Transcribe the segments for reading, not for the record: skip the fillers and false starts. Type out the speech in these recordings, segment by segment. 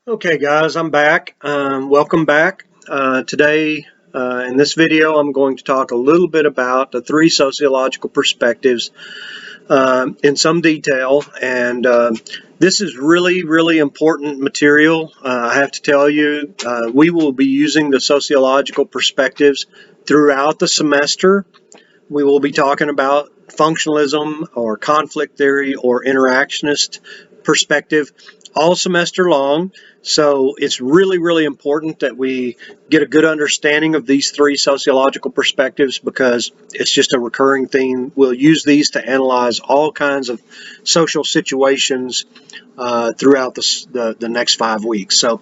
Okay, guys, I'm back. Welcome back. Today, in this video, I'm going to talk a little bit about the three sociological perspectives in some detail. And this is really, really important material. I have to tell you, we will be using the sociological perspectives throughout the semester. We will be talking about functionalism or conflict theory or interactionist perspective all semester long. So it's really, really important that we get a good understanding of these three sociological perspectives because it's just a recurring theme. We'll use these to analyze all kinds of social situations throughout the next 5 weeks. So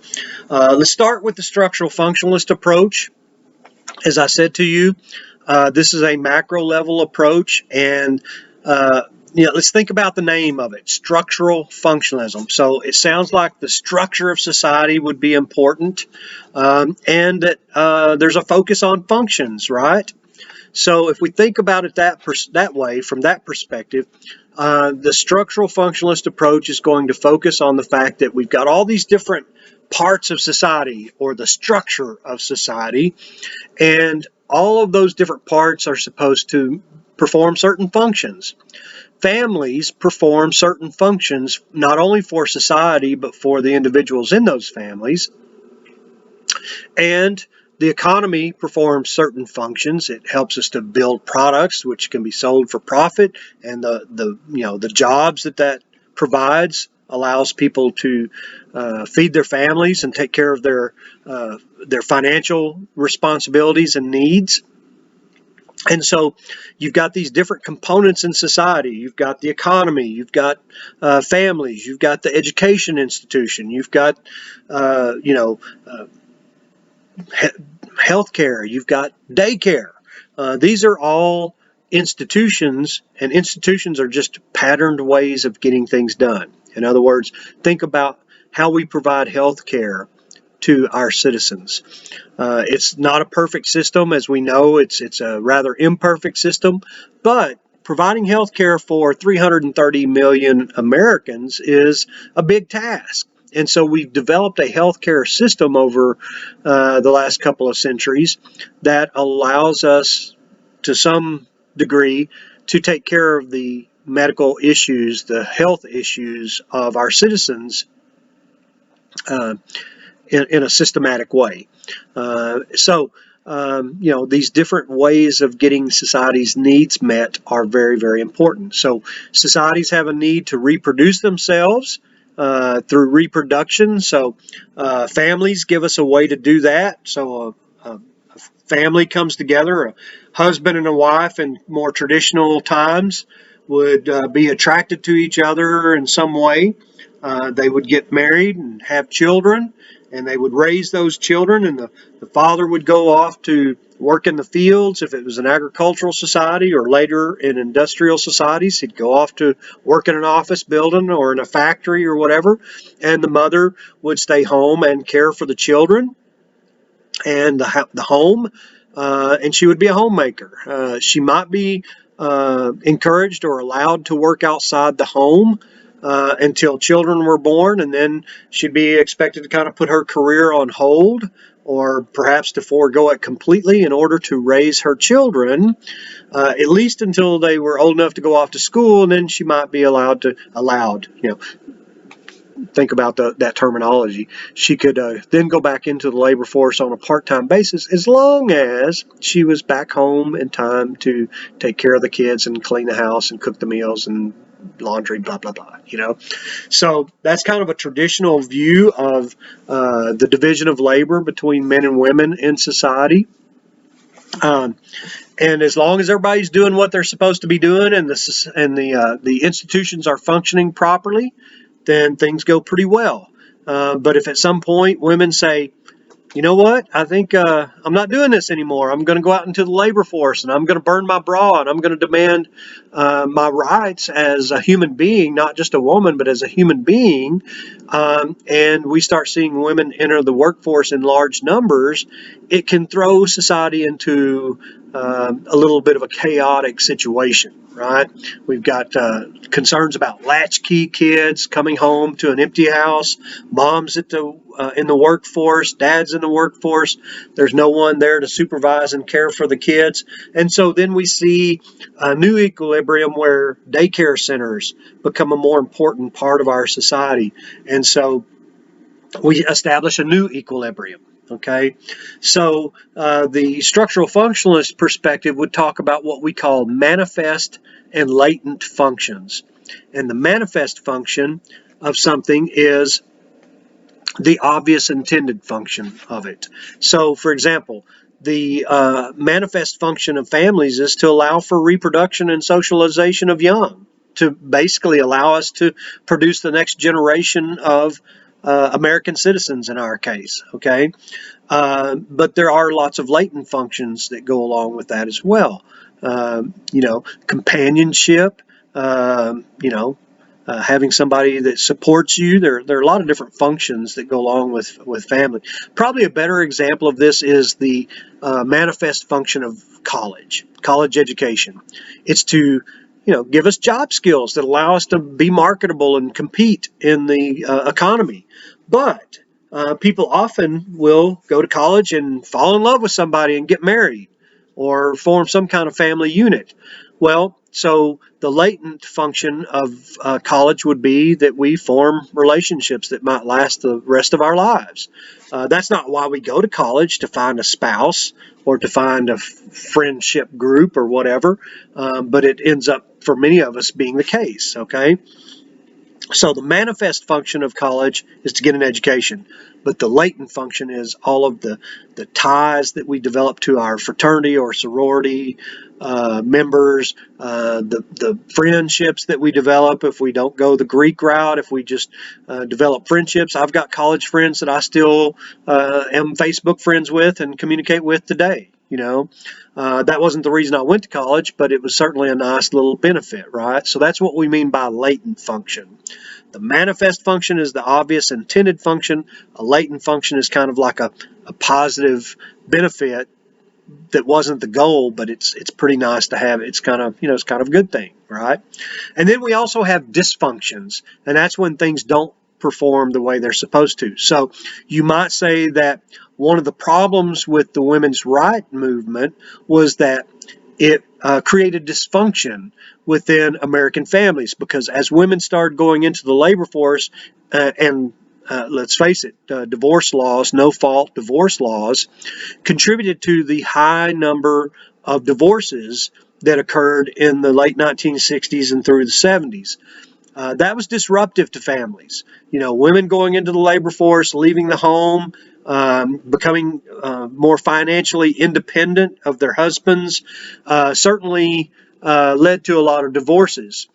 let's start with the structural functionalist approach. As I said to you, this is a macro level approach, and let's think about the name of it, structural functionalism. So it sounds like the structure of society would be important, and that there's a focus on functions, right? So if we think about it that way, from that perspective, the structural functionalist approach is going to focus on the fact that we've got all these different parts of society or the structure of society, and all of those different parts are supposed to perform certain functions. Families perform certain functions not only for society but for the individuals in those families. And the economy performs certain functions. It helps us to build products which can be sold for profit, and the jobs that provides allows people to feed their families and take care of their financial responsibilities and needs. And so you've got these different components in society. You've got the economy, you've got families, you've got the education institution, you've got healthcare, you've got daycare. These are all institutions, and institutions are just patterned ways of getting things done. In other words, think about how we provide healthcare to our citizens. It's not a perfect system, as we know. It's a rather imperfect system, but providing health care for 330 million Americans is a big task. And so we've developed a healthcare system over the last couple of centuries that allows us, to some degree, to take care of the medical issues, the health issues of our citizens in a systematic way. These different ways of getting society's needs met are very, very important. So societies have a need to reproduce themselves through reproduction. So families give us a way to do that. So a family comes together, a husband and a wife in more traditional times would be attracted to each other in some way. They would get married and have children, and they would raise those children, and the father would go off to work in the fields if it was an agricultural society, or later in industrial societies he'd go off to work in an office building or in a factory or whatever, and the mother would stay home and care for the children and the home, and she would be a homemaker. She might be encouraged or allowed to work outside the home until children were born, and then she'd be expected to kind of put her career on hold, or perhaps to forego it completely in order to raise her children, at least until they were old enough to go off to school, and then she might be allowed, think about that terminology. She could then go back into the labor force on a part-time basis, as long as she was back home in time to take care of the kids and clean the house and cook the meals and laundry, blah, blah, blah, So that's kind of a traditional view of the division of labor between men and women in society. And as long as everybody's doing what they're supposed to be doing, and the institutions are functioning properly, then things go pretty well. But if at some point women say, you know what? I think I'm not doing this anymore. I'm going to go out into the labor force and I'm going to burn my bra and I'm going to demand my rights as a human being, not just a woman, but as a human being. And we start seeing women enter the workforce in large numbers. It can throw society into a little bit of a chaotic situation, right? We've got concerns about latchkey kids coming home to an empty house, moms in the workforce, dads in the workforce. There's no one there to supervise and care for the kids. And so then we see a new equilibrium where daycare centers become a more important part of our society. And so we establish a new equilibrium. Okay, so the structural functionalist perspective would talk about what we call manifest and latent functions. And the manifest function of something is the obvious intended function of it. So, for example, the manifest function of families is to allow for reproduction and socialization of young, to basically allow us to produce the next generation of American citizens in our case, okay? But there are lots of latent functions that go along with that as well. Companionship, having somebody that supports you. There are a lot of different functions that go along with family. Probably a better example of this is the manifest function of college education. It's to give us job skills that allow us to be marketable and compete in the economy. But people often will go to college and fall in love with somebody and get married or form some kind of family unit. Well, so the latent function of college would be that we form relationships that might last the rest of our lives. That's not why we go to college, to find a spouse or to find a friendship group or whatever, but it ends up for many of us being the case, okay? So the manifest function of college is to get an education, but the latent function is all of the ties that we develop to our fraternity or sorority members, the friendships that we develop if we don't go the Greek route, if we just develop friendships. I've got college friends that I still am Facebook friends with and communicate with today. That wasn't the reason I went to college, but it was certainly a nice little benefit, right? So that's what we mean by latent function. The manifest function is the obvious intended function. A latent function is kind of like a positive benefit that wasn't the goal, but it's pretty nice to have. It's kind of a good thing, right? And then we also have dysfunctions, and that's when things don't perform the way they're supposed to. So you might say that one of the problems with the women's right movement was that it created dysfunction within American families, because as women started going into the labor force and let's face it, divorce laws, no-fault divorce laws, contributed to the high number of divorces that occurred in the late 1960s and through the 70s. That was disruptive to families. Women going into the labor force, leaving the home, becoming more financially independent of their husbands, certainly led to a lot of divorces.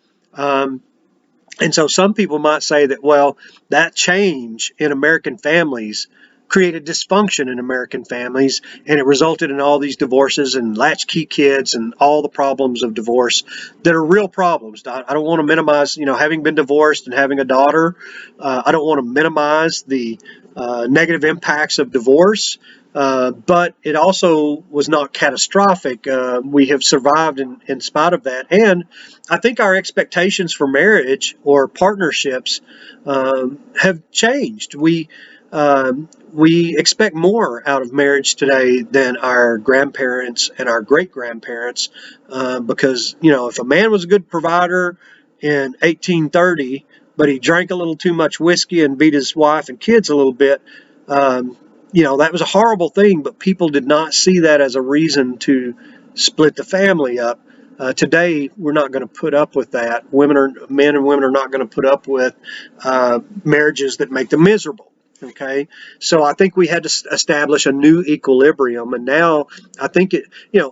And so some people might say that, well, that change in American families created dysfunction in American families, and it resulted in all these divorces and latchkey kids and all the problems of divorce that are real problems. I don't want to minimize, having been divorced and having a daughter, I don't want to minimize the negative impacts of divorce, but it also was not catastrophic. We have survived in spite of that. And I think our expectations for marriage or partnerships have changed. We expect more out of marriage today than our grandparents and our great-grandparents, because, if a man was a good provider in 1830, but he drank a little too much whiskey and beat his wife and kids a little bit, that was a horrible thing, but people did not see that as a reason to split the family up. Today, we're not going to put up with that. Men and women are not going to put up with marriages that make them miserable. Okay, so I think we had to establish a new equilibrium, and now I think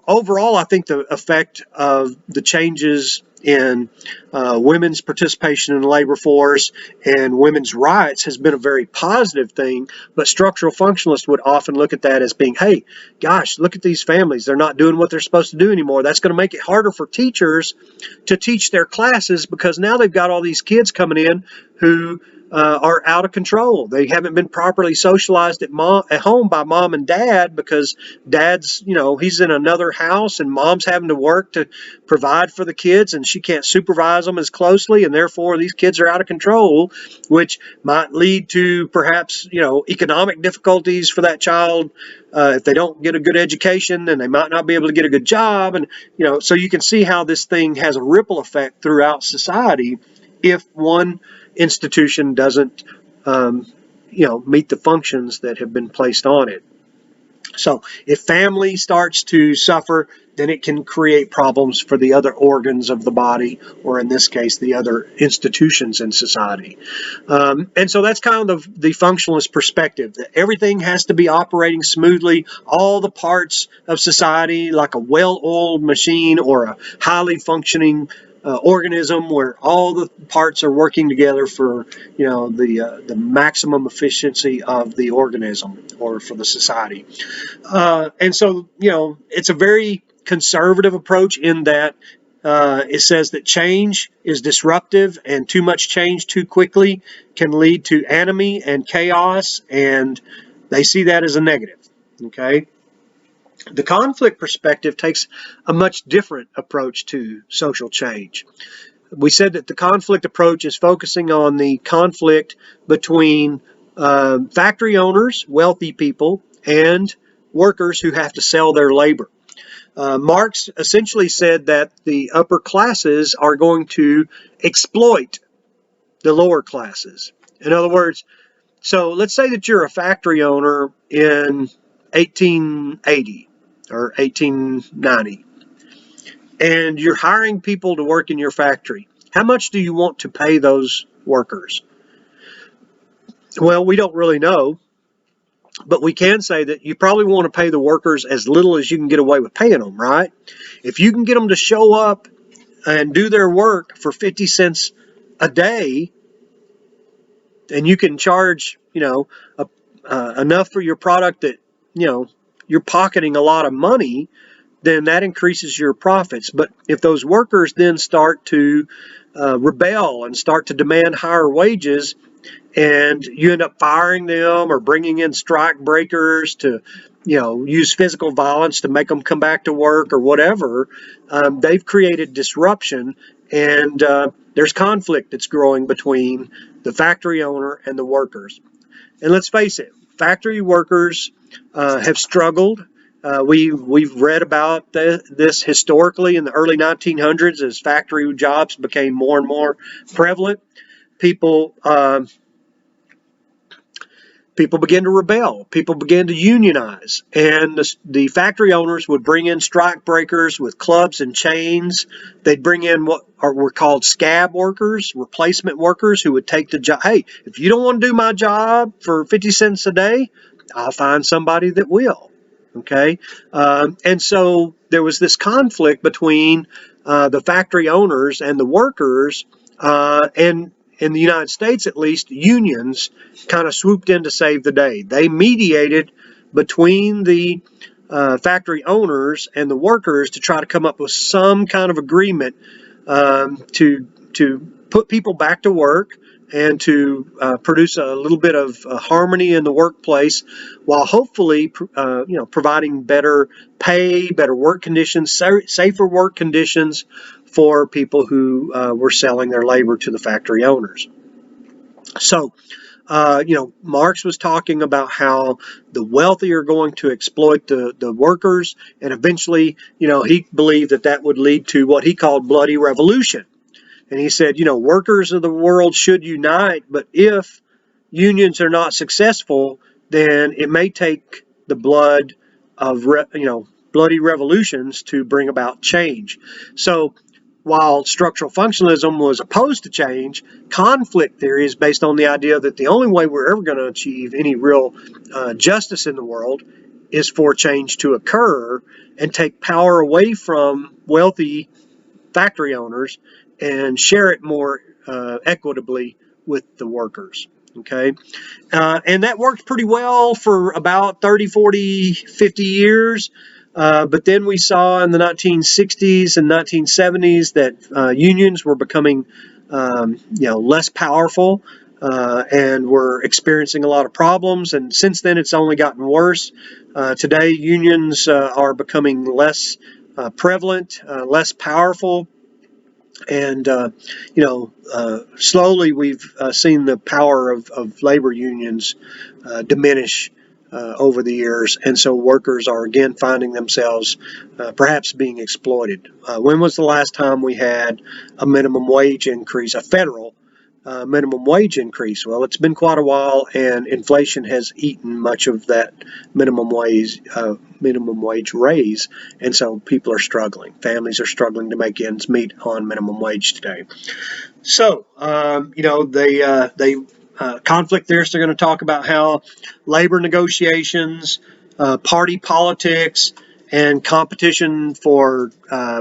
overall, I think the effect of the changes in women's participation in the labor force and women's rights has been a very positive thing, but structural functionalists would often look at that as being, hey, gosh, look at these families. They're not doing what they're supposed to do anymore. That's going to make it harder for teachers to teach their classes because now they've got all these kids coming in who are out of control. They haven't been properly socialized at home by mom and dad because dad's, he's in another house and mom's having to work to provide for the kids and she can't supervise them as closely, and therefore these kids are out of control, which might lead to perhaps, economic difficulties for that child. If they don't get a good education, then they might not be able to get a good job. And, so you can see how this thing has a ripple effect throughout society if one institution doesn't, meet the functions that have been placed on it. So if family starts to suffer, then it can create problems for the other organs of the body, or in this case, the other institutions in society. And so that's kind of the functionalist perspective, that everything has to be operating smoothly, all the parts of society, like a well-oiled machine or a highly functioning organism where all the parts are working together for the maximum efficiency of the organism or for the society. And so it's a very conservative approach in that it says that change is disruptive, and too much change too quickly can lead to anomie and chaos, and they see that as a negative. Okay. The conflict perspective takes a much different approach to social change. We said that the conflict approach is focusing on the conflict between factory owners, wealthy people, and workers who have to sell their labor. Marx essentially said that the upper classes are going to exploit the lower classes. In other words, so let's say that you're a factory owner in 1880 or 1890, and you're hiring people to work in your factory. How much do you want to pay those workers? Well, we don't really know, but we can say that you probably want to pay the workers as little as you can get away with paying them, right? If you can get them to show up and do their work for 50 cents a day, and you can charge, enough for your product that, you're pocketing a lot of money, then that increases your profits. But if those workers then start to rebel and start to demand higher wages, and you end up firing them or bringing in strike breakers to, use physical violence to make them come back to work or whatever, they've created disruption, and there's conflict that's growing between the factory owner and the workers. And let's face it, factory workers have struggled. We've read about this historically in the early 1900s as factory jobs became more and more prevalent. People began to rebel. People began to unionize, and the factory owners would bring in strike breakers with clubs and chains. They'd bring in what were called scab workers, replacement workers, who would take the job. Hey, if you don't want to do my job for 50 cents a day, I'll find somebody that will. Okay, and so there was this conflict between the factory owners and the workers, and in the United States, at least, unions kind of swooped in to save the day. They mediated between the factory owners and the workers to try to come up with some kind of agreement to put people back to work and to produce a little bit of harmony in the workplace, while hopefully providing better pay, better work conditions, safer work conditions for people who were selling their labor to the factory owners. So, Marx was talking about how the wealthy are going to exploit the workers, and eventually, he believed that would lead to what he called bloody revolution. And he said, workers of the world should unite, but if unions are not successful, then it may take the blood of, bloody revolutions to bring about change. So while structural functionalism was opposed to change, conflict theory is based on the idea that the only way we're ever going to achieve any real justice in the world is for change to occur and take power away from wealthy factory owners and share it more equitably with the workers. Okay, and that worked pretty well for about 30, 40, 50 years. But then we saw in the 1960s and 1970s that unions were becoming less powerful and were experiencing a lot of problems. And since then, it's only gotten worse. Today, unions are becoming less prevalent, less powerful. And, slowly we've seen the power of labor unions diminish over the years. And so workers are again finding themselves perhaps being exploited. When was the last time we had a minimum wage increase, a federal minimum wage increase? Well, it's been quite a while, and inflation has eaten much of that minimum wage raise, and so people are struggling. Families are struggling to make ends meet on minimum wage today. So, conflict theorists are going to talk about how labor negotiations, party politics, and competition for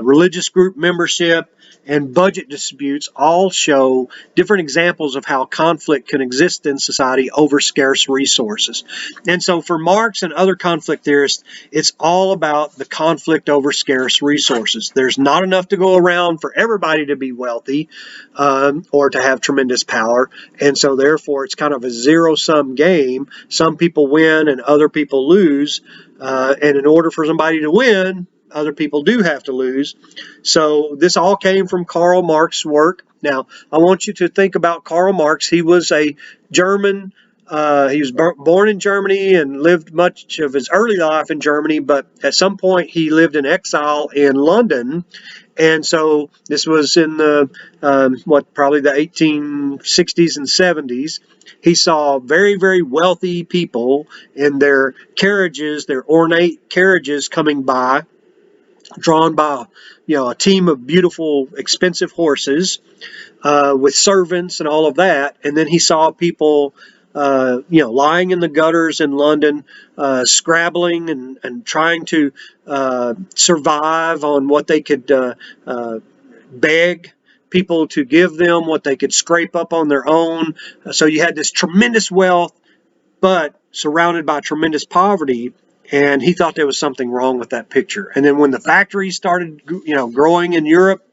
religious group membership and budget disputes all show different examples of how conflict can exist in society over scarce resources. And so for Marx and other conflict theorists, it's all about the conflict over scarce resources. There's not enough to go around for everybody to be wealthy or to have tremendous power. And so therefore it's kind of a zero-sum game. Some people win and other people lose. And in order for somebody to win, other people do have to lose. So this all came from Karl Marx's work. Now, I want you to think about Karl Marx. He was a German. He was born in Germany and lived much of his early life in Germany, but at some point he lived in exile in London. And so this was in the, probably the 1860s and 70s. He saw very, very wealthy people in their carriages, their ornate carriages coming by, drawn by, a team of beautiful, expensive horses with servants and all of that. And then he saw people, lying in the gutters in London, scrabbling and trying to survive on what they could beg people to give them, what they could scrape up on their own. So you had this tremendous wealth, but surrounded by tremendous poverty. And he thought there was something wrong with that picture. And then when the factories started, growing in Europe,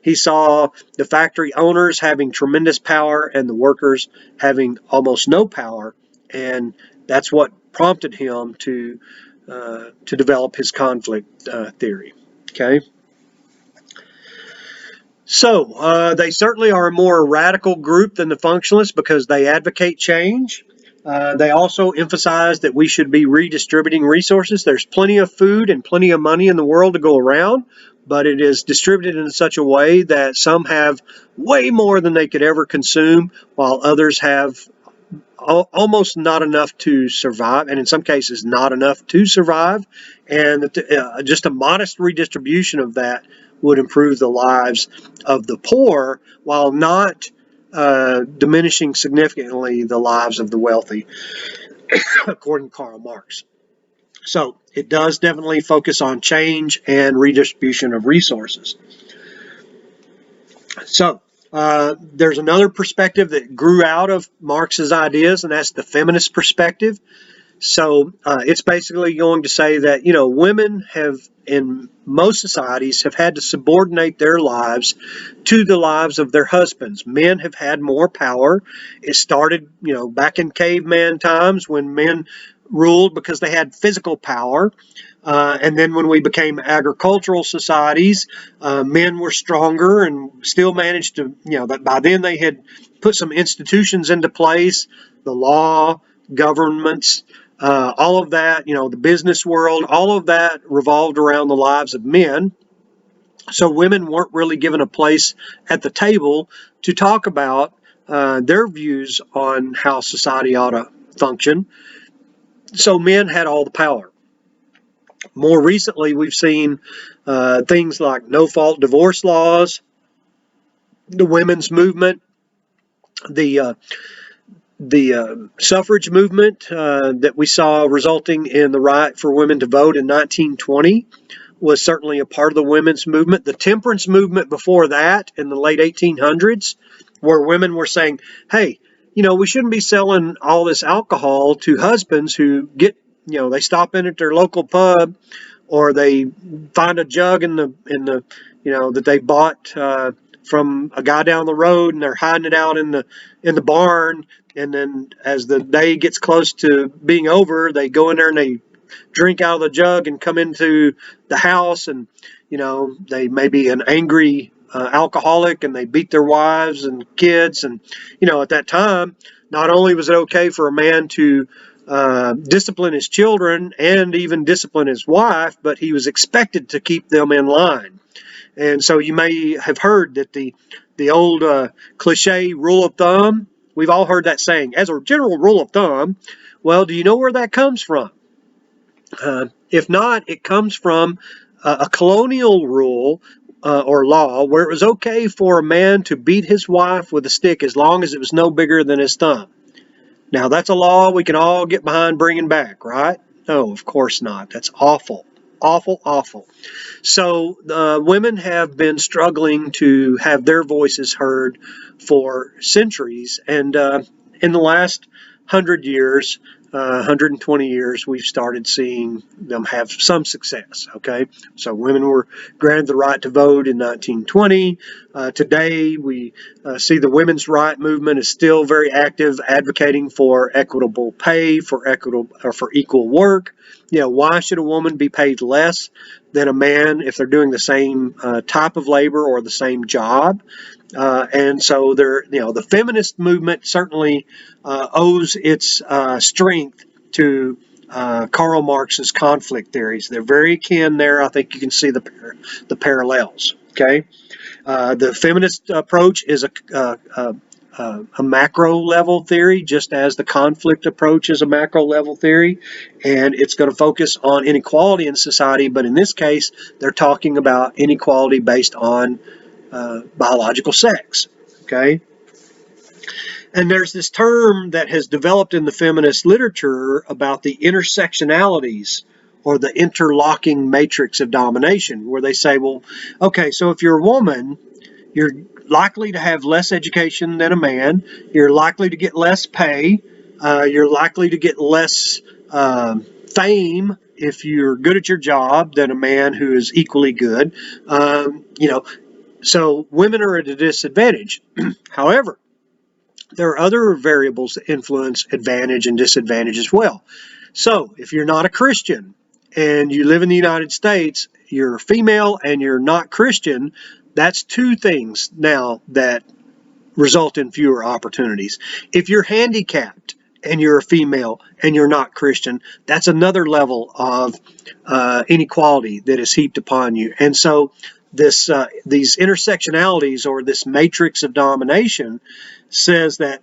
he saw the factory owners having tremendous power and the workers having almost no power. And that's what prompted him to develop his conflict theory. Okay. So they certainly are a more radical group than the functionalists because they advocate change. They also emphasize that we should be redistributing resources. There's plenty of food and plenty of money in the world to go around, but it is distributed in such a way that some have way more than they could ever consume, while others have almost not enough to survive, and in some cases not enough to survive. And just a modest redistribution of that would improve the lives of the poor while not diminishing significantly the lives of the wealthy, according to Karl Marx. So it does definitely focus on change and redistribution of resources. So there's another perspective that grew out of Marx's ideas, and that's the feminist perspective. So it's basically going to say that, women have, in most societies, have had to subordinate their lives to the lives of their husbands. Men have had more power. It started, back in caveman times when men ruled because they had physical power. And then when we became agricultural societies, men were stronger and still managed to, that by then they had put some institutions into place, the law, governments, all of that, the business world, all of that revolved around the lives of men. So women weren't really given a place at the table to talk about their views on how society ought to function. So men had all the power. More recently, we've seen things like no-fault divorce laws, the women's movement, the suffrage movement that we saw resulting in the right for women to vote in 1920 was certainly a part of the women's movement. The temperance movement before that, in the late 1800s, where women were saying, hey, we shouldn't be selling all this alcohol to husbands who get, they stop in at their local pub, or they find a jug in the that they bought from a guy down the road, and they're hiding it out in the barn. And then as the day gets close to being over, they go in there and they drink out of the jug and come into the house, and they may be an angry alcoholic, and they beat their wives and kids. And at that time, not only was it okay for a man to discipline his children and even discipline his wife, but he was expected to keep them in line. And so you may have heard that the old cliche rule of thumb, we've all heard that saying, as a general rule of thumb. Well, do you know where that comes from? If not, it comes from a colonial rule or law where it was okay for a man to beat his wife with a stick as long as it was no bigger than his thumb. Now, that's a law we can all get behind bringing back, right? No, of course not. That's awful. Awful, awful. So women have been struggling to have their voices heard for centuries. And in the last 100 years, 120 years, we've started seeing them have some success. Okay, so women were granted the right to vote in 1920. Today, we see the women's right movement is still very active, advocating for equitable pay, for equal work. Why should a woman be paid less than a man if they're doing the same type of labor or the same job? And so the feminist movement certainly owes its strength to Karl Marx's conflict theories. They're very akin there. I think you can see the parallels. Okay, the feminist approach is a macro level theory, just as the conflict approach is a macro level theory, and it's going to focus on inequality in society. But in this case, they're talking about inequality based on biological sex. Okay, and there's this term that has developed in the feminist literature about the intersectionalities or the interlocking matrix of domination, where they say, well, okay, so if you're a woman, you're likely to have less education than a man, you're likely to get less pay, you're likely to get less fame if you're good at your job than a man who is equally good. So women are at a disadvantage. However, there are other variables that influence advantage and disadvantage as well. So if you're not a Christian and you live in the United States, you're female and you're not Christian, that's two things now that result in fewer opportunities. If you're handicapped and you're a female and you're not Christian, that's another level of inequality that is heaped upon you. And so these intersectionalities, or this matrix of domination, says that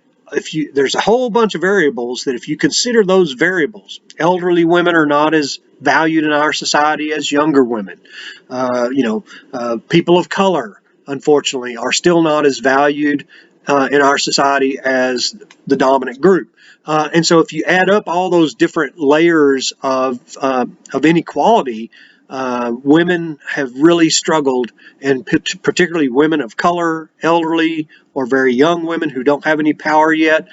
there's a whole bunch of variables that if you consider those variables, elderly women are not as valued in our society as younger women. People of color, unfortunately, are still not as valued in our society as the dominant group. And so if you add up all those different layers of inequality, women have really struggled, and particularly women of color, elderly, or very young women who don't have any power yet,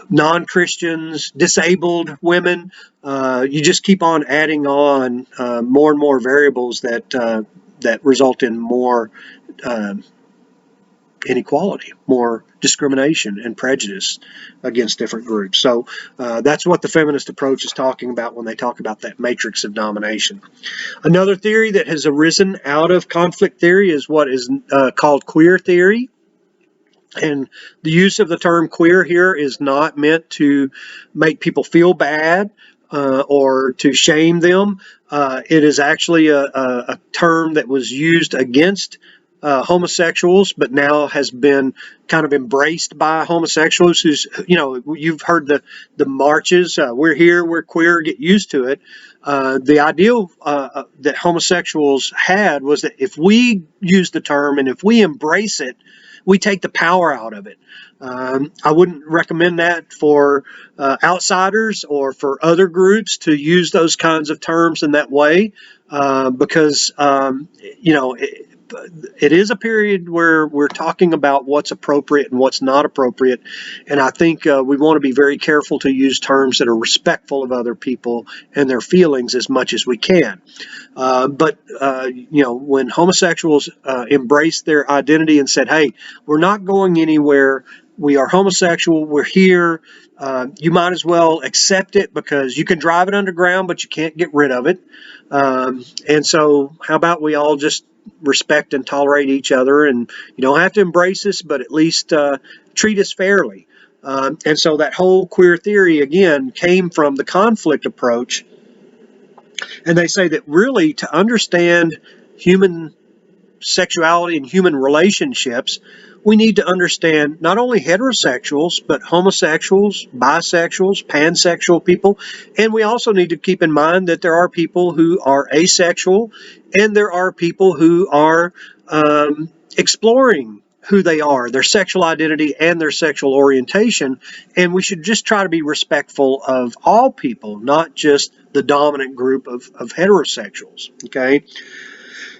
non-Christians, disabled women. You just keep on adding on more and more variables that result in more inequality, more discrimination and prejudice against different groups. So that's what the feminist approach is talking about when they talk about that matrix of domination. Another theory that has arisen out of conflict theory is what is called queer theory. And the use of the term queer here is not meant to make people feel bad or to shame them. It is actually a term that was used against homosexuals, but now has been kind of embraced by homosexuals who's, you've heard the marches, we're here, we're queer, get used to it. The ideal that homosexuals had was that if we use the term and if we embrace it, we take the power out of it. I wouldn't recommend that for outsiders or for other groups to use those kinds of terms in that way, because it is a period where we're talking about what's appropriate and what's not appropriate. And I think we want to be very careful to use terms that are respectful of other people and their feelings as much as we can. But when homosexuals embraced their identity and said, hey, we're not going anywhere. We are homosexual. We're here. You might as well accept it because you can drive it underground, but you can't get rid of it. And so how about we all just respect and tolerate each other, and you don't have to embrace us, but at least treat us fairly. And so that whole queer theory, again, came from the conflict approach. And they say that really to understand human sexuality and human relationships, we need to understand not only heterosexuals, but homosexuals, bisexuals, pansexual people. And we also need to keep in mind that there are people who are asexual, and there are people who are exploring who they are, their sexual identity and their sexual orientation. And we should just try to be respectful of all people, not just the dominant group of heterosexuals. Okay.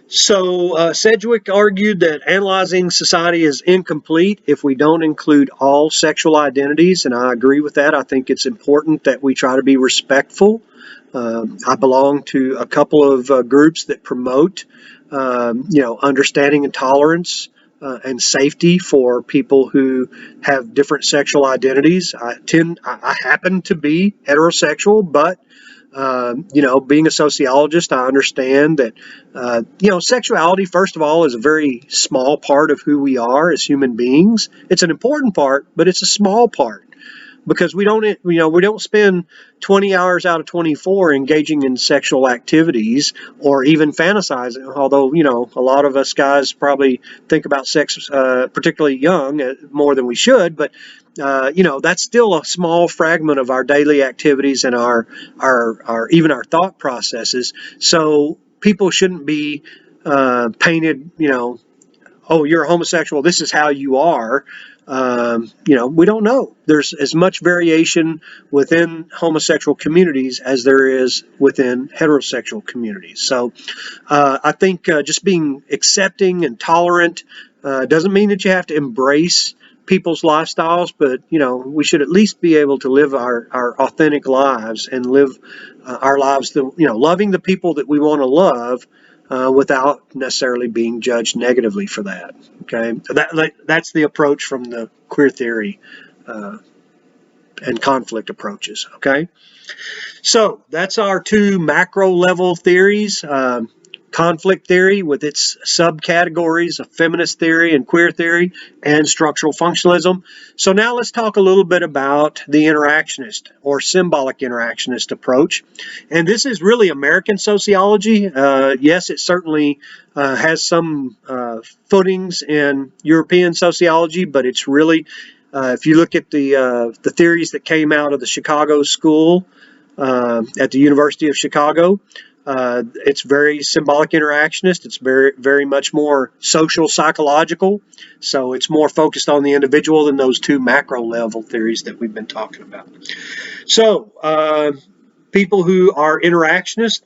So Sedgwick argued that analyzing society is incomplete if we don't include all sexual identities, and I agree with that. I think it's important that we try to be respectful. I belong to a couple of groups that promote, understanding and tolerance and safety for people who have different sexual identities. I happen to be heterosexual, but being a sociologist, I understand that, sexuality, first of all, is a very small part of who we are as human beings. It's an important part, but it's a small part because we don't spend 20 hours out of 24 engaging in sexual activities or even fantasizing, although, a lot of us guys probably think about sex, particularly young, more than we should, but that's still a small fragment of our daily activities and our even our thought processes. So people shouldn't be painted, oh, you're a homosexual, this is how you are. We don't know. There's as much variation within homosexual communities as there is within heterosexual communities. So I think just being accepting and tolerant doesn't mean that you have to embrace people's lifestyles, but we should at least be able to live our authentic lives and live our lives, loving the people that we want to love without necessarily being judged negatively for that. Okay, that's the approach from the queer theory and conflict approaches. Okay, so that's our two macro level theories. Conflict theory with its subcategories of feminist theory and queer theory and structural functionalism. So now let's talk a little bit about the interactionist or symbolic interactionist approach. And this is really American sociology. Yes, it certainly has some footings in European sociology, but it's really, if you look at the theories that came out of the Chicago School at the University of Chicago, it's very symbolic interactionist. It's very, very much more social psychological. So it's more focused on the individual than those two macro level theories that we've been talking about. So people who are interactionists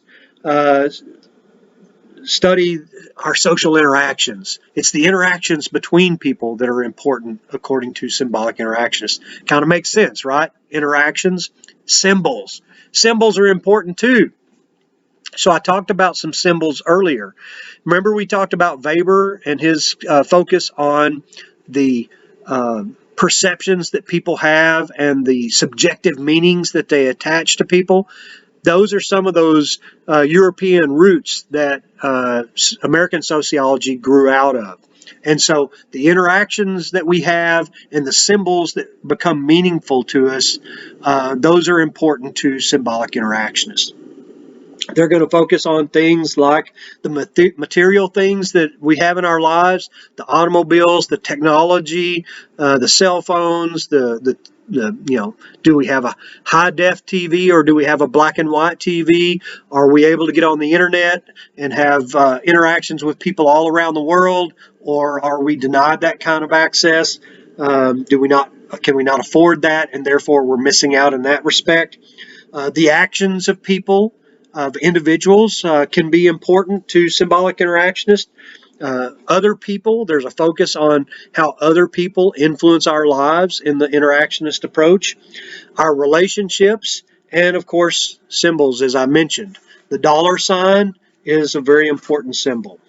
study our social interactions. It's the interactions between people that are important according to symbolic interactionists. Kind of makes sense, right? Interactions, symbols. Symbols are important too. So I talked about some symbols earlier. Remember we talked about Weber and his focus on the perceptions that people have and the subjective meanings that they attach to people. Those are some of those European roots that American sociology grew out of. And so the interactions that we have and the symbols that become meaningful to us, those are important to symbolic interactionists. They're going to focus on things like the material things that we have in our lives, the automobiles, the technology, the cell phones, do we have a high def TV or do we have a black and white TV? Are we able to get on the internet and have interactions with people all around the world, or are we denied that kind of access? Can we not afford that, and therefore we're missing out in that respect? The actions of people, of individuals, can be important to symbolic interactionists. Other people, there's a focus on how other people influence our lives in the interactionist approach, our relationships, and of course, symbols, as I mentioned. The dollar sign is a very important symbol.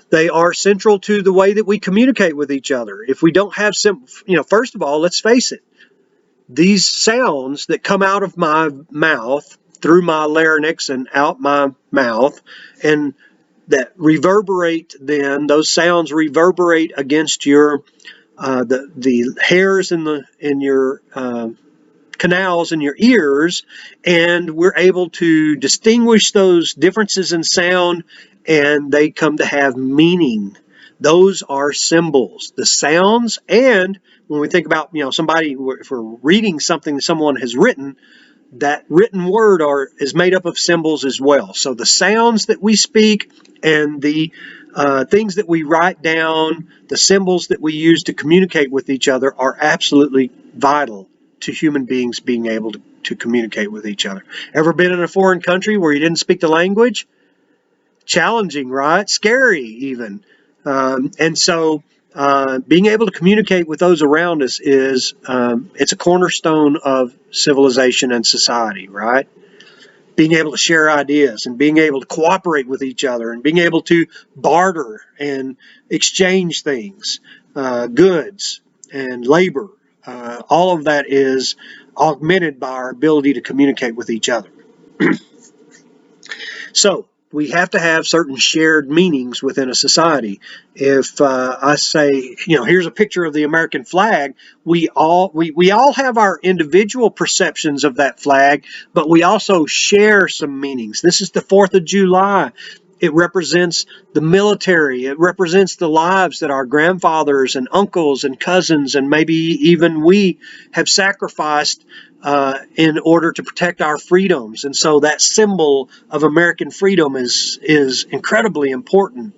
They are central to the way that we communicate with each other. If we don't have first of all, let's face it, these sounds that come out of my mouth through my larynx and out my mouth, and that reverberate, then those sounds reverberate against your the hairs in your canals in your ears, and we're able to distinguish those differences in sound, and they come to have meaning. Those are symbols, the sounds. And when we think about, somebody, if we're reading something that someone has written, that written word is made up of symbols as well. So the sounds that we speak and the things that we write down, the symbols that we use to communicate with each other, are absolutely vital to human beings being able to communicate with each other. Ever been in a foreign country where you didn't speak the language? Challenging, right? Scary even. And so being able to communicate with those around us it's a cornerstone of civilization and society, right? Being able to share ideas and being able to cooperate with each other and being able to barter and exchange things, goods and labor. All of that is augmented by our ability to communicate with each other. So we have to have certain shared meanings within a society. If I say, here's a picture of the American flag, we all have our individual perceptions of that flag, but we also share some meanings. This is the 4th of July. It represents the military. It represents the lives that our grandfathers and uncles and cousins and maybe even we have sacrificed in order to protect our freedoms. And so that symbol of American freedom is incredibly important.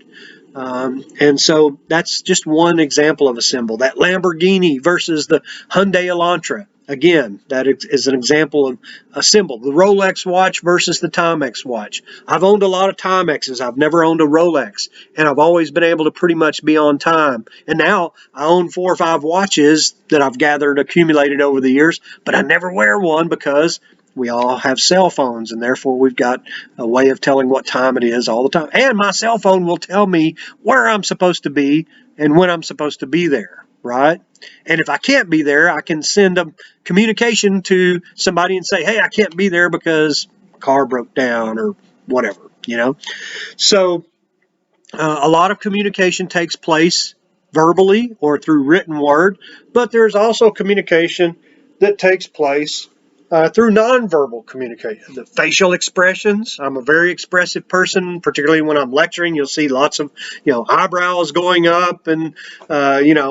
And so that's just one example of a symbol. That Lamborghini versus the Hyundai Elantra. Again, that is an example of a symbol. The Rolex watch versus the Timex watch. I've owned a lot of Timexes. I've never owned a Rolex, and I've always been able to pretty much be on time. And now I own 4 or 5 watches that I've accumulated over the years, but I never wear one because we all have cell phones, and therefore we've got a way of telling what time it is all the time. And my cell phone will tell me where I'm supposed to be and when I'm supposed to be there, right? And if I can't be there, I can send a communication to somebody and say, hey, I can't be there because my car broke down or whatever, So a lot of communication takes place verbally or through written word, but there's also communication that takes place through nonverbal communication. The facial expressions. I'm a very expressive person, particularly when I'm lecturing. You'll see lots of, eyebrows going up and,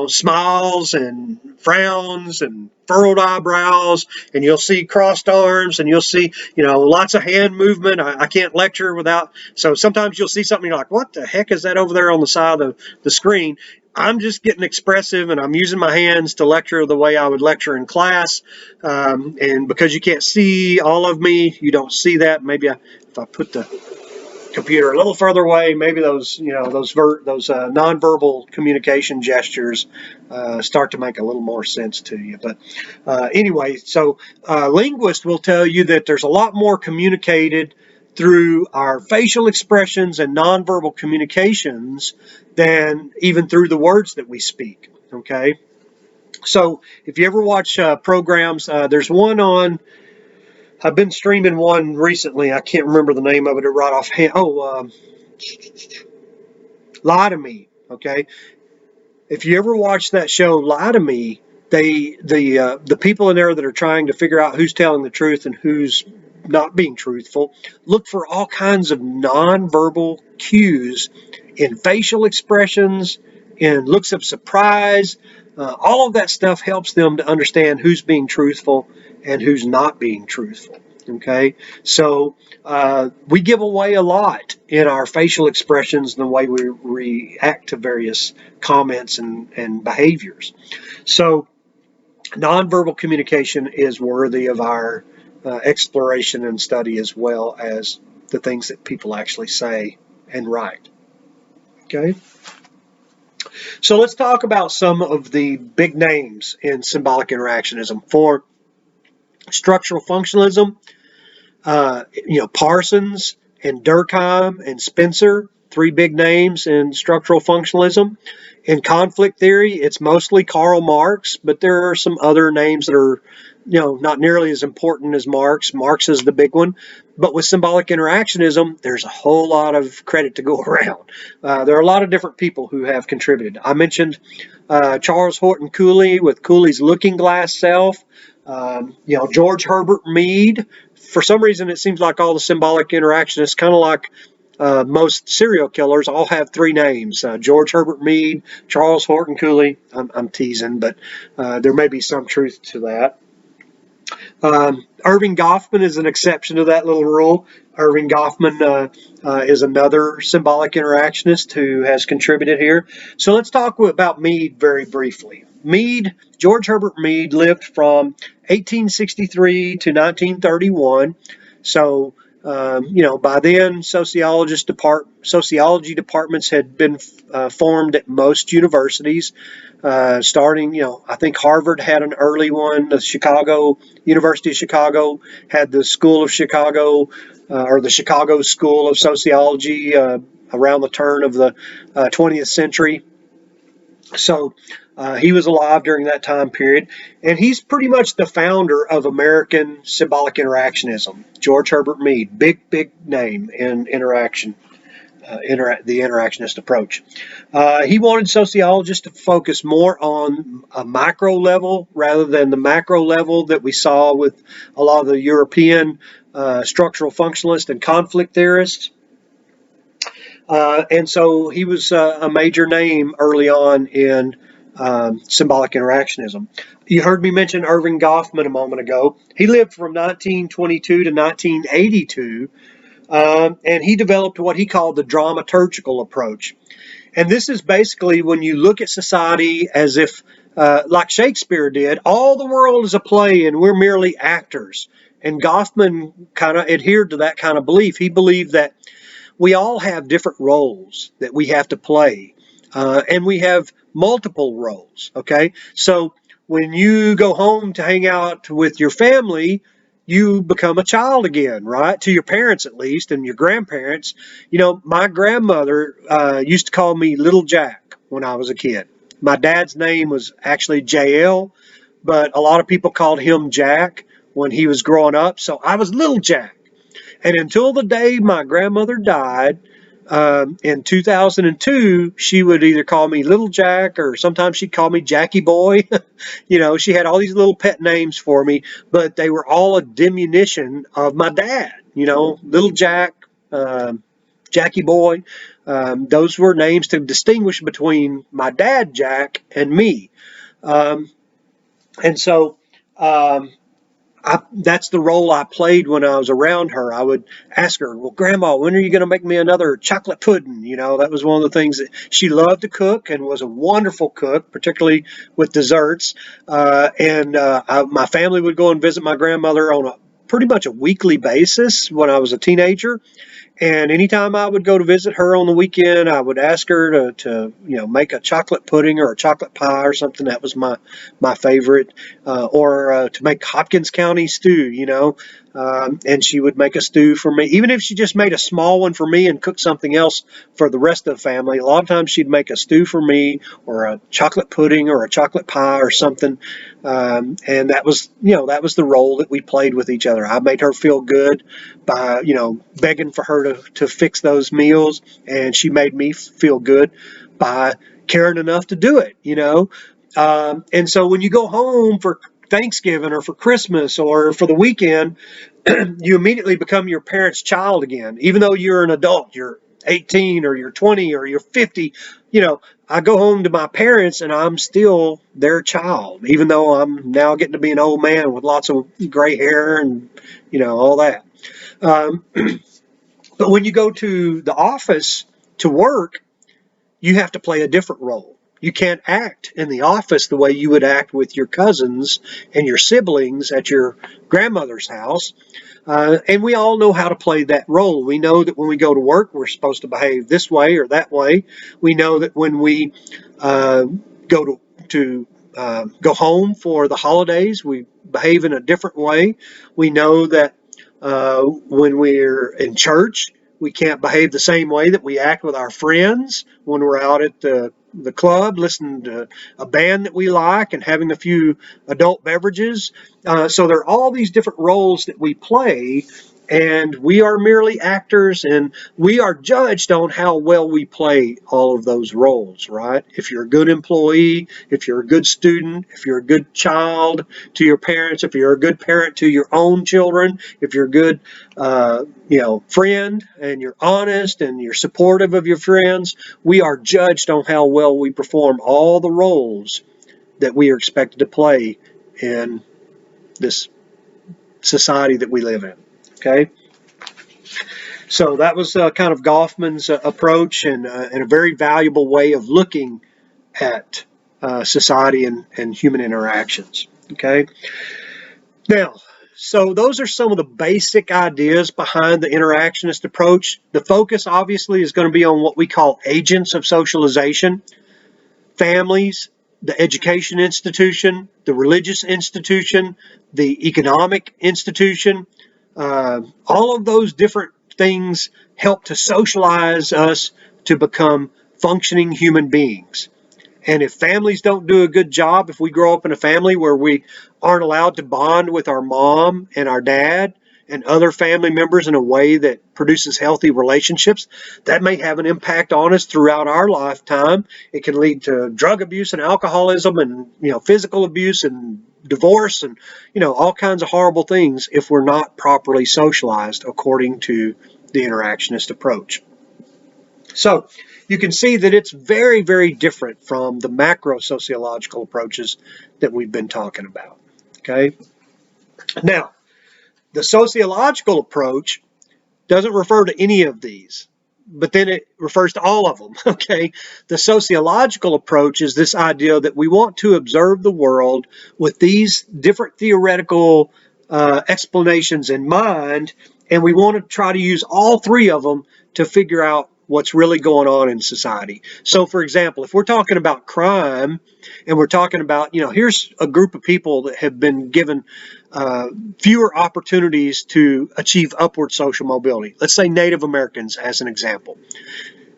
smiles and frowns and furrowed eyebrows, and you'll see crossed arms, and you'll see, lots of hand movement. I can't lecture without, so sometimes you'll see something like, what the heck is that over there on the side of the screen? I'm just getting expressive, and I'm using my hands to lecture the way I would lecture in class. And because you can't see all of me, you don't see that. Maybe if I put the computer a little further away, maybe those nonverbal communication gestures start to make a little more sense to you. But anyway, so linguists will tell you that there's a lot more communicated through our facial expressions and nonverbal communications than even through the words that we speak. Okay, so if you ever watch programs, there's one on. I've been streaming one recently. I can't remember the name of it right offhand. Lie to Me. Okay, if you ever watch that show, Lie to Me, the people in there that are trying to figure out who's telling the truth and who's not being truthful. Look for all kinds of nonverbal cues in facial expressions, in looks of surprise. All of that stuff helps them to understand who's being truthful and who's not being truthful. Okay, so we give away a lot in our facial expressions and the way we react to various comments and behaviors. So nonverbal communication is worthy of our exploration and study, as well as the things that people actually say and write. Okay, so let's talk about some of the big names in symbolic interactionism. For structural functionalism, Parsons and Durkheim and Spencer, three big names in structural functionalism. In conflict theory, it's mostly Karl Marx, but there are some other names that are, not nearly as important as Marx. Marx is the big one. But with symbolic interactionism, there's a whole lot of credit to go around. There are a lot of different people who have contributed. I mentioned Charles Horton Cooley with Cooley's Looking Glass Self. George Herbert Mead. For some reason, it seems like all the symbolic interactionists, kind of like most serial killers, all have three names: George Herbert Mead, Charles Horton Cooley. I'm teasing, but there may be some truth to that. Irving Goffman is an exception to that little rule. Irving Goffman is another symbolic interactionist who has contributed here. So let's talk about Mead very briefly. George Herbert Mead lived from 1863 to 1931. So, by then, sociology departments had been formed at most universities. Starting, I think Harvard had an early one. The University of Chicago had the School of Chicago, or the Chicago School of Sociology, around the turn of the 20th century. So he was alive during that time period, and he's pretty much the founder of American symbolic interactionism. George Herbert Mead, big name in interaction. The interactionist approach. He wanted sociologists to focus more on a micro level rather than the macro level that we saw with a lot of the European structural functionalists and conflict theorists. And so he was a major name early on in symbolic interactionism. You heard me mention Irving Goffman a moment ago. He lived from 1922 to 1982. And he developed what he called the dramaturgical approach. And this is basically when you look at society as if, like Shakespeare did, all the world is a play and we're merely actors. And Goffman kind of adhered to that kind of belief. He believed that we all have different roles that we have to play, and we have multiple roles. Okay, so when you go home to hang out with your family, you become a child again, right? To your parents, at least, and your grandparents. My grandmother used to call me Little Jack when I was a kid. My dad's name was actually JL, but a lot of people called him Jack when he was growing up, so I was Little Jack. And until the day my grandmother died, in 2002, she would either call me Little Jack or sometimes she'd call me Jackie Boy. She had all these little pet names for me, but they were all a diminution of my dad. Little Jack, Jackie Boy. Those were names to distinguish between my dad, Jack, and me. And so that's the role I played when I was around her. I would ask her, well, Grandma, when are you going to make me another chocolate pudding? That was one of the things that she loved to cook and was a wonderful cook, particularly with desserts. My family would go and visit my grandmother on pretty much a weekly basis when I was a teenager. And anytime I would go to visit her on the weekend, I would ask her to make a chocolate pudding or a chocolate pie or something. That was my favorite, or to make Hopkins County stew. And she would make a stew for me, even if she just made a small one for me and cooked something else for the rest of the family. A lot of times she'd make a stew for me, or a chocolate pudding, or a chocolate pie, or something. And that was the role that we played with each other. I made her feel good by begging for her to fix those meals, and she made me feel good by caring enough to do it. And so when you go home for Thanksgiving or for Christmas or for the weekend, you immediately become your parent's child again, even though you're an adult. You're 18 or you're 20 or you're 50. I go home to my parents and I'm still their child, even though I'm now getting to be an old man with lots of gray hair and all that. Um, but when you go to the office to work, you have to play a different role. You can't act in the office the way you would act with your cousins and your siblings at your grandmother's house. And we all know how to play that role. We know that when we go to work, we're supposed to behave this way or that way. We know that when we go go home for the holidays, we behave in a different way. We know that when we're in church, we can't behave the same way that we act with our friends when we're out at the club listening to a band that we like and having a few adult beverages. So there are all these different roles that we play, and we are merely actors, and we are judged on how well we play all of those roles, right? If you're a good employee, if you're a good student, if you're a good child to your parents, if you're a good parent to your own children, if you're a good friend and you're honest and you're supportive of your friends, we are judged on how well we perform all the roles that we are expected to play in this society that we live in. Okay, so that was kind of Goffman's approach and a very valuable way of looking at society and human interactions. Okay, now, so those are some of the basic ideas behind the interactionist approach. The focus obviously is going to be on what we call agents of socialization: families, the education institution, the religious institution, the economic institution. All of those different things help to socialize us to become functioning human beings. And if families don't do a good job, if we grow up in a family where we aren't allowed to bond with our mom and our dad and other family members in a way that produces healthy relationships, that may have an impact on us throughout our lifetime. It can lead to drug abuse and alcoholism and physical abuse and divorce and all kinds of horrible things if we're not properly socialized according to the interactionist approach. So you can see that it's very, very different from the macro sociological approaches that we've been talking about. Okay. Now, the sociological approach doesn't refer to any of these, but then it refers to all of them. Okay. The sociological approach is this idea that we want to observe the world with these different theoretical explanations in mind, and we want to try to use all three of them to figure out what's really going on in society. So, for example, if we're talking about crime and we're talking about, here's a group of people that have been given fewer opportunities to achieve upward social mobility. Let's say Native Americans as an example.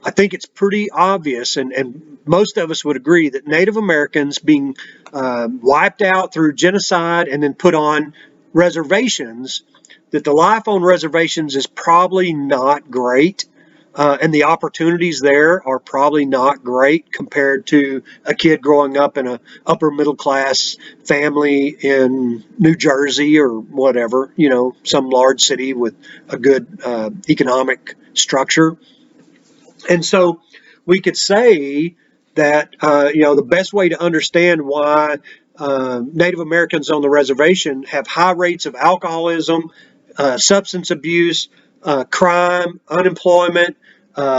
I think it's pretty obvious, and most of us would agree, that Native Americans being wiped out through genocide and then put on reservations, that the life on reservations is probably not great. And the opportunities there are probably not great compared to a kid growing up in an upper middle class family in New Jersey or whatever, some large city with a good economic structure. And so we could say that, the best way to understand why Native Americans on the reservation have high rates of alcoholism, substance abuse, crime, unemployment,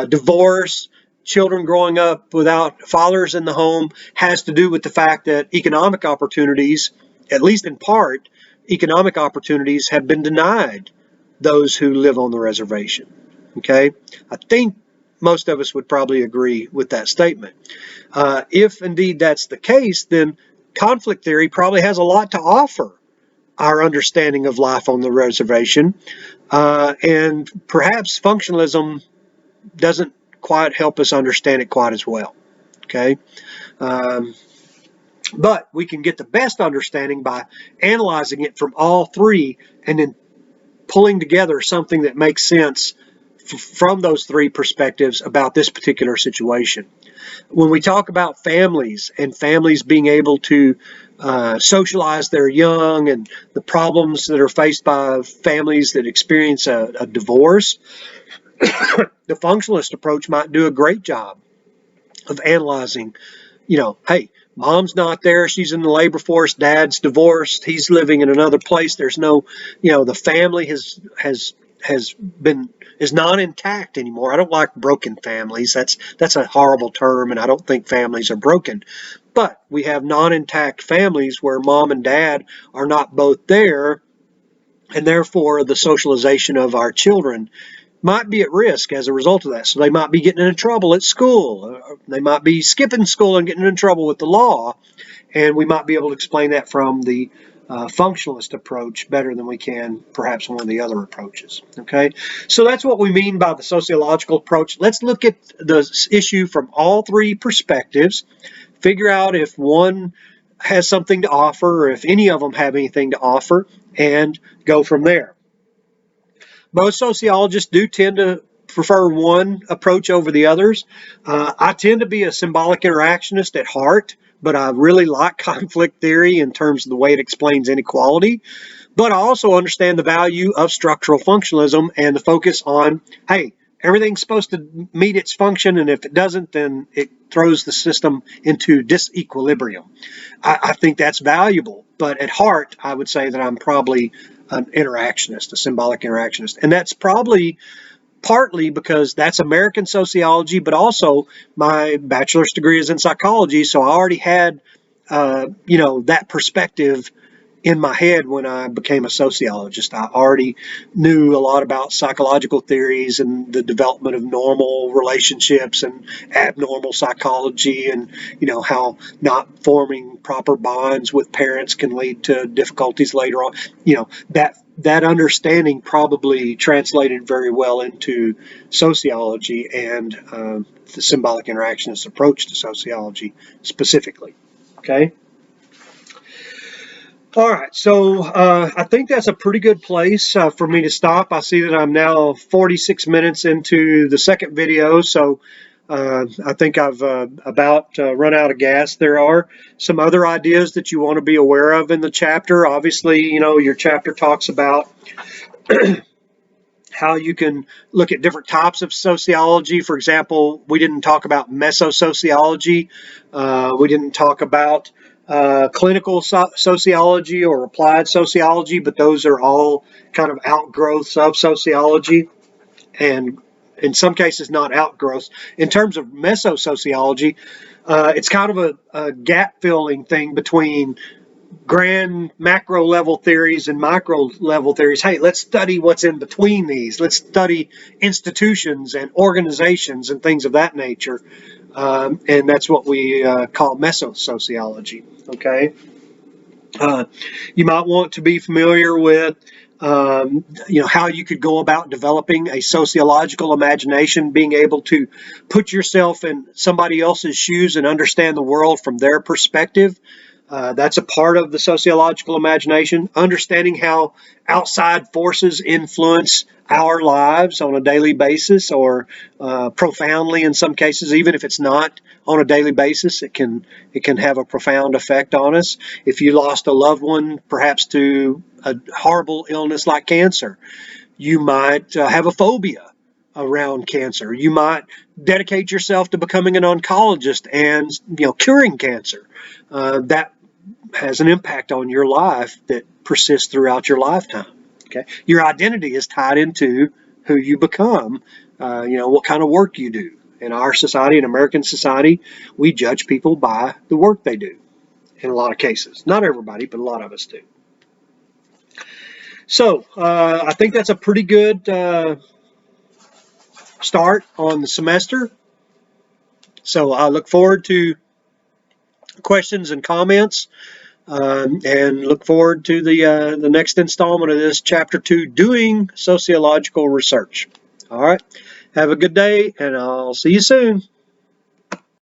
divorce, children growing up without fathers in the home, has to do with the fact that economic opportunities, at least in part, economic opportunities have been denied those who live on the reservation. Okay, I think most of us would probably agree with that statement. If indeed that's the case, then conflict theory probably has a lot to offer our understanding of life on the reservation, and perhaps functionalism doesn't quite help us understand it quite as well. Okay, but we can get the best understanding by analyzing it from all three and then pulling together something that makes sense from those three perspectives about this particular situation. When we talk about families and families being able to socialize their young and the problems that are faced by families that experience a divorce, the functionalist approach might do a great job of analyzing, hey, mom's not there. She's in the labor force. Dad's divorced. He's living in another place. There's no, the family is not intact anymore. I don't like broken families. That's a horrible term, and I don't think families are broken. But we have non-intact families where mom and dad are not both there, and therefore the socialization of our children might be at risk as a result of that. So they might be getting into trouble at school. They might be skipping school and getting in trouble with the law. And we might be able to explain that from the functionalist approach better than we can perhaps one of the other approaches. Okay, so that's what we mean by the sociological approach. Let's look at the issue from all three perspectives, figure out if one has something to offer or if any of them have anything to offer, and go from there. Most sociologists do tend to prefer one approach over the others. I tend to be a symbolic interactionist at heart, but I really like conflict theory in terms of the way it explains inequality. But I also understand the value of structural functionalism and the focus on, hey, everything's supposed to meet its function, and if it doesn't, then it throws the system into disequilibrium. I think that's valuable, but at heart, I would say that I'm probably an interactionist, a symbolic interactionist. And that's probably partly because that's American sociology, but also my bachelor's degree is in psychology, so I already had, that perspective in my head when I became a sociologist. I already knew a lot about psychological theories and the development of normal relationships and abnormal psychology, and how not forming proper bonds with parents can lead to difficulties later on. That understanding probably translated very well into sociology and the symbolic interactionist approach to sociology specifically. Okay. All right, so I think that's a pretty good place for me to stop. I see that I'm now 46 minutes into the second video, so I think I've about run out of gas. There are some other ideas that you want to be aware of in the chapter. Obviously, your chapter talks about how you can look at different types of sociology. For example, we didn't talk about mesosociology. We didn't talk about clinical sociology or applied sociology, but those are all kind of outgrowths of sociology, and in some cases not outgrowths. In terms of mesosociology, it's kind of a gap-filling thing between grand macro level theories and micro level theories. Hey, let's study what's in between these. Let's study institutions and organizations and things of that nature. And that's what we call mesosociology. Okay. You might want to be familiar with how you could go about developing a sociological imagination, being able to put yourself in somebody else's shoes and understand the world from their perspective. That's a part of the sociological imagination, understanding how outside forces influence our lives on a daily basis, or profoundly in some cases. Even if it's not on a daily basis, it can have a profound effect on us. If you lost a loved one, perhaps to a horrible illness like cancer, you might have a phobia around cancer. You might dedicate yourself to becoming an oncologist and curing cancer. That has an impact on your life that persists throughout your lifetime. Okay, your identity is tied into who you become. What kind of work you do. In our society, in American society, we judge people by the work they do. In a lot of cases, not everybody, but a lot of us do. So I think that's a pretty good start on the semester. So I look forward to questions and comments. And look forward to the next installment of this Chapter 2, Doing Sociological Research. All right. Have a good day, and I'll see you soon.